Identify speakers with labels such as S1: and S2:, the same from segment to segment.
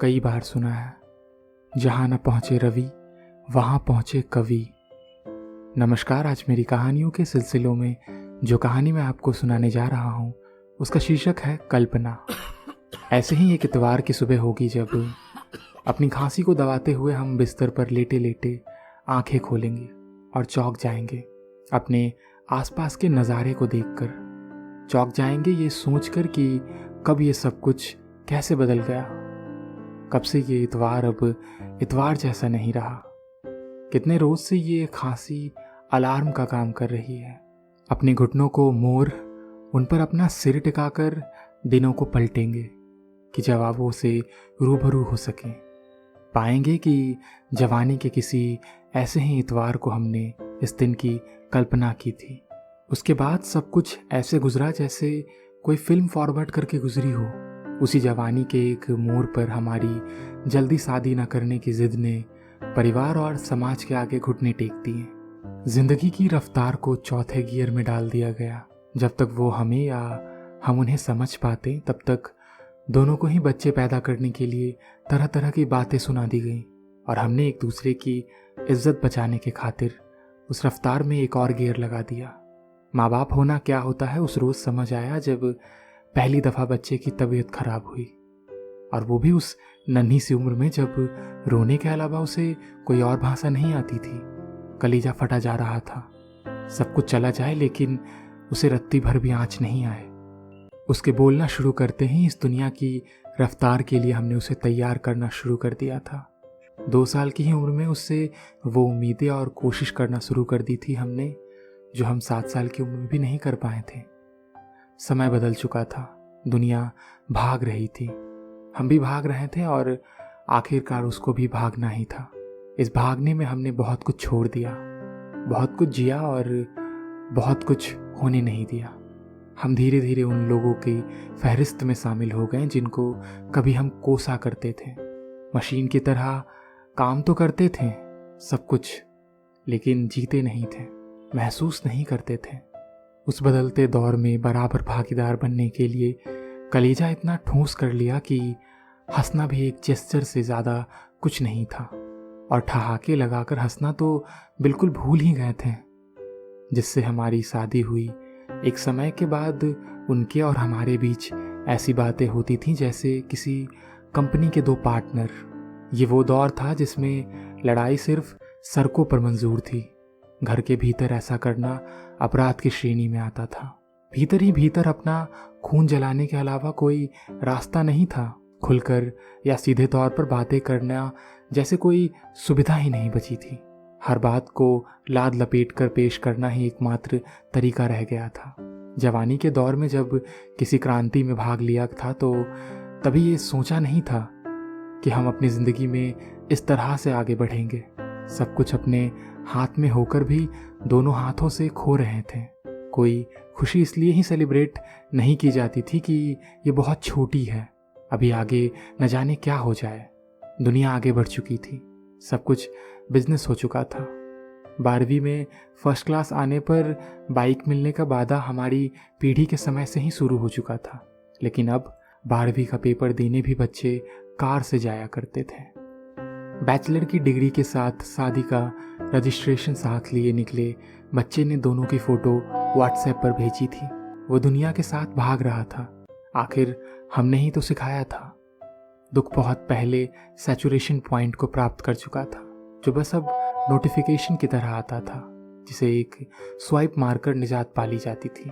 S1: कई बार सुना है, जहाँ न पहुँचे रवि वहाँ पहुँचे कवि। नमस्कार। आज मेरी कहानियों के सिलसिलों में जो कहानी मैं आपको सुनाने जा रहा हूँ उसका शीर्षक है कल्पना। ऐसे ही एक इतवार की सुबह होगी जब अपनी खांसी को दबाते हुए हम बिस्तर पर लेटे लेटे आंखें खोलेंगे और चौंक जाएंगे अपने आसपास के नज़ारे को देखकर। चौंक जाएंगे ये सोचकर कि कब ये सब कुछ कैसे बदल गया, कब से ये इतवार अब इतवार जैसा नहीं रहा। कितने रोज से ये खांसी अलार्म का काम कर रही है। अपने घुटनों को मोड़ उन पर अपना सिर टिकाकर दिनों को पलटेंगे कि जवाबों से रूबरू हो सकें। पाएंगे कि जवानी के किसी ऐसे ही इतवार को हमने इस दिन की कल्पना की थी। उसके बाद सब कुछ ऐसे गुजरा जैसे कोई फिल्म फॉरवर्ड करके गुजरी हो। उसी जवानी के एक मोड़ पर हमारी जल्दी शादी न करने की जिद ने परिवार और समाज के आगे घुटने टेक दिए। जिंदगी की रफ्तार को चौथे गियर में डाल दिया गया। जब तक वो हमें या हम उन्हें समझ पाते तब तक दोनों को ही बच्चे पैदा करने के लिए तरह तरह की बातें सुना दी गई और हमने एक दूसरे की इज्जत बचाने के खातिर उस रफ्तार में एक और गियर लगा दिया। माँ बाप होना क्या होता है उस रोज़ समझ आया जब पहली दफ़ा बच्चे की तबीयत खराब हुई, और वो भी उस नन्ही सी उम्र में जब रोने के अलावा उसे कोई और भाषा नहीं आती थी। कलीजा फटा जा रहा था। सब कुछ चला जाए लेकिन उसे रत्ती भर भी आँच नहीं आए। उसके बोलना शुरू करते ही इस दुनिया की रफ्तार के लिए हमने उसे तैयार करना शुरू कर दिया था। 2 साल की ही उम्र में उससे वो उम्मीदें और कोशिश करना शुरू कर दी थी हमने जो हम 7 साल की उम्र में भी नहीं कर पाए थे। समय बदल चुका था, दुनिया भाग रही थी, हम भी भाग रहे थे और आखिरकार उसको भी भागना ही था। इस भागने में हमने बहुत कुछ छोड़ दिया, बहुत कुछ जिया और बहुत कुछ होने नहीं दिया। हम धीरे धीरे उन लोगों की फहरिस्त में शामिल हो गए जिनको कभी हम कोसा करते थे। मशीन की तरह काम तो करते थे सब कुछ, लेकिन जीते नहीं थे, महसूस नहीं करते थे। उस बदलते दौर में बराबर भागीदार बनने के लिए कलेजा इतना ठोस कर लिया कि हंसना भी एक जेस्चर से ज़्यादा कुछ नहीं था, और ठहाके लगाकर हंसना तो बिल्कुल भूल ही गए थे। जिससे हमारी शादी हुई, एक समय के बाद उनके और हमारे बीच ऐसी बातें होती थीं जैसे किसी कंपनी के 2 पार्टनर। ये वो दौर था जिसमें लड़ाई सिर्फ सड़कों पर मंजूर थी। घर के भीतर ऐसा करना अपराध की श्रेणी में आता था। भीतर ही भीतर अपना खून जलाने के अलावा कोई रास्ता नहीं था। खुलकर या सीधे तौर पर बातें करना जैसे कोई सुविधा ही नहीं बची थी। हर बात को लाद लपेट कर पेश करना ही एकमात्र तरीका रह गया था। जवानी के दौर में जब किसी क्रांति में भाग लिया था तो तभी ये सोचा नहीं था कि हम अपनी ज़िंदगी में इस तरह से आगे बढ़ेंगे। सब कुछ अपने हाथ में होकर भी दोनों हाथों से खो रहे थे। कोई खुशी इसलिए ही सेलिब्रेट नहीं की जाती थी कि ये बहुत छोटी है, अभी आगे न जाने क्या हो जाए। दुनिया आगे बढ़ चुकी थी, सब कुछ बिजनेस हो चुका था। 12वीं में फर्स्ट क्लास आने पर बाइक मिलने का वादा हमारी पीढ़ी के समय से ही शुरू हो चुका था, लेकिन अब 12वीं का पेपर देने भी बच्चे कार से जाया करते थे। बैचलर की डिग्री के साथ शादी का रजिस्ट्रेशन साथ लिए निकले बच्चे ने दोनों की फ़ोटो व्हाट्सएप पर भेजी थी। वो दुनिया के साथ भाग रहा था, आखिर हमने ही तो सिखाया था। दुख बहुत पहले सैचुरेशन पॉइंट को प्राप्त कर चुका था, जो बस अब नोटिफिकेशन की तरह आता था, जिसे एक स्वाइप मारकर निजात पाली जाती थी।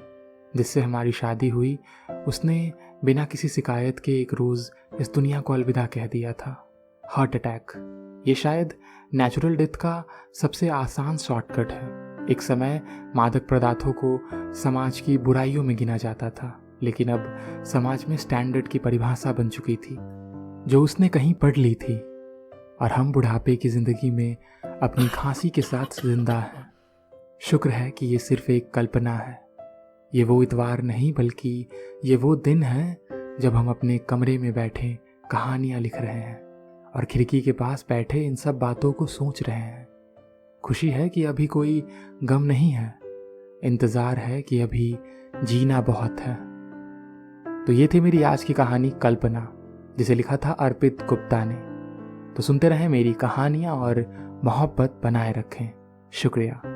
S1: जिससे हमारी शादी हुई उसने बिना किसी शिकायत के एक रोज़ इस दुनिया को अलविदा कह दिया था। Heart attack. ये शायद नेचुरल डेथ का सबसे आसान शॉर्टकट है। एक समय मादक पदार्थों को समाज की बुराइयों में गिना जाता था, लेकिन अब समाज में स्टैंडर्ड की परिभाषा बन चुकी थी जो उसने कहीं पढ़ ली थी, और हम बुढ़ापे की ज़िंदगी में अपनी खांसी के साथ जिंदा हैं। शुक्र है कि ये सिर्फ एक कल्पना है। ये वो इतवार नहीं बल्कि ये वो दिन है जब हम अपने कमरे में बैठे कहानियाँ लिख रहे हैं और खिड़की के पास बैठे इन सब बातों को सोच रहे हैं। खुशी है कि अभी कोई गम नहीं है, इंतज़ार है कि अभी जीना बहुत है। तो ये थी मेरी आज की कहानी कल्पना। जिसे लिखा था अर्पित गुप्ता ने। तो सुनते रहें मेरी कहानियाँ और मोहब्बत बनाए रखें। शुक्रिया।